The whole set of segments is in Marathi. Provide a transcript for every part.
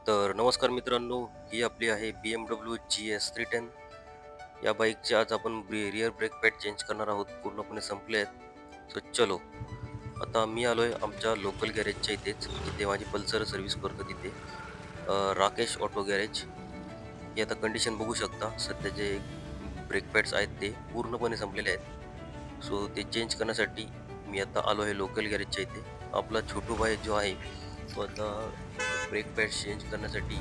तर नमस्कार मित्रांनो, ही आपली आहे BMW GS 310. या बाईकचे आज आपण रिअर ब्रेक पॅड चेंज करणार आहोत. पूर्णपणे संपले आहेत. सो चलो. आता मी आलोय आमच्या लोकल गॅरेजच्या इथेच, जिथे माझी पल्सर सर्व्हिस करतो तिथे. Rakesh auto garage. हे आता कंडिशन बघू शकता. सध्या जे ब्रेक पॅड्स आहेत ते पूर्णपणे संपलेले आहेत. सो ते चेंज करण्यासाठी मी आता आलो आहे लोकल गॅरेजच्या इथे. आपला छोटू भाई जो आहे, तो आता ब्रेक पॅड चेंज करण्यासाठी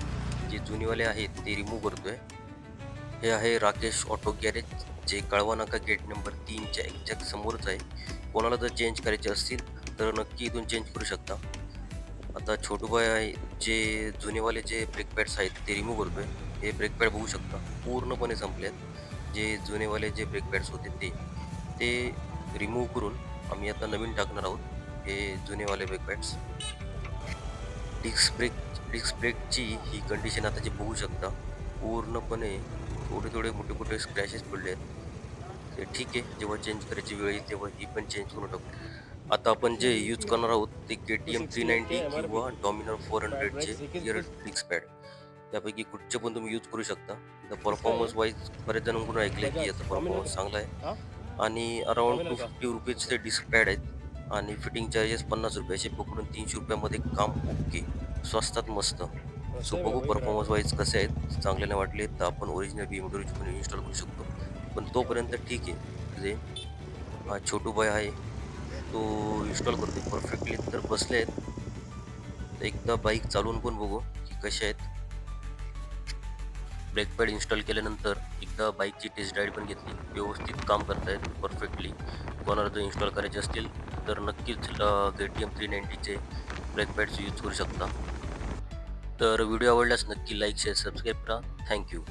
जे जुनेवाले आहेत ते रिमूव्ह करतोय. हे आहे राकेश ऑटो गॅरेज, जे कळवा नाका गेट नंबर 3च्या एक्झॅक्ट समोरच आहे. कोणाला जर चेंज करायचे असतील तर नक्की इथून चेंज करू शकता. आता छोटू भाई आहे, जे जुनेवाले जे ब्रेक पॅड्स आहेत ते रिमूव्ह करतोय. हे ब्रेक पॅड बघू शकता पूर्णपणे संपले आहेत. जे जुनेवाले जे ब्रेक पॅड्स होते ते रिमूव्ह करून आम्ही आता नवीन टाकणार आहोत. हे जुनेवाले brake pads. Disc brake disc ब्रेकची ही कंडिशन आता जे बघू शकता, पूर्णपणे थोडे मोठे स्क्रॅचेस पडले आहेत. ते ठीक आहे, जेव्हा चेंज करायची वेळ येईल तेव्हा ही पण चेंज करून टाकू. आता आपण जे यूज करणार आहोत ते KTM 390 किंवा डॉमिनर 400चे रिअर डिस्क पॅड. त्यापैकी कुठचे पण तुम्ही यूज करू शकता. आता परफॉर्मन्स वाईज बऱ्याच जणांकडून ऐकलंय की याचा परफॉर्मन्स चांगला आहे आणि अराउंड ₹250 ते डिस्क पॅड आहेत आणि फिटिंग चार्जेस ₹50 असे पकडून ₹300 मध्ये काम ओके. स्वस्तात मस्त. सो बघू परफॉर्मन्स वाईज कसे आहेत. चांगले नाही वाटले तर आपण ओरिजिनल BMWचे पण इन्स्टॉल करू शकतो. पण तोपर्यंत ठीक आहे. जे हा छोटू भाई आहे, तो इन्स्टॉल करतोय परफेक्टली. तर बसले आहेत. तर एकदा बाईक चालवून पण बघू की कशा आहेत. ब्रेक पॅड इन्स्टॉल केल्यानंतर एकदा बाईकची टेस्ट राईड पण घेतली. व्यवस्थित काम करतायत परफेक्टली. कोणाला जर इन्स्टॉल करायचे असतील तर नक्कीच KTM 390चे ब्रेक पॅड्स यूज करू शकता. तर व्हिडिओ आवडल्यास नक्की लाईक, शेअर, सबस्क्राईब करा. Thank you.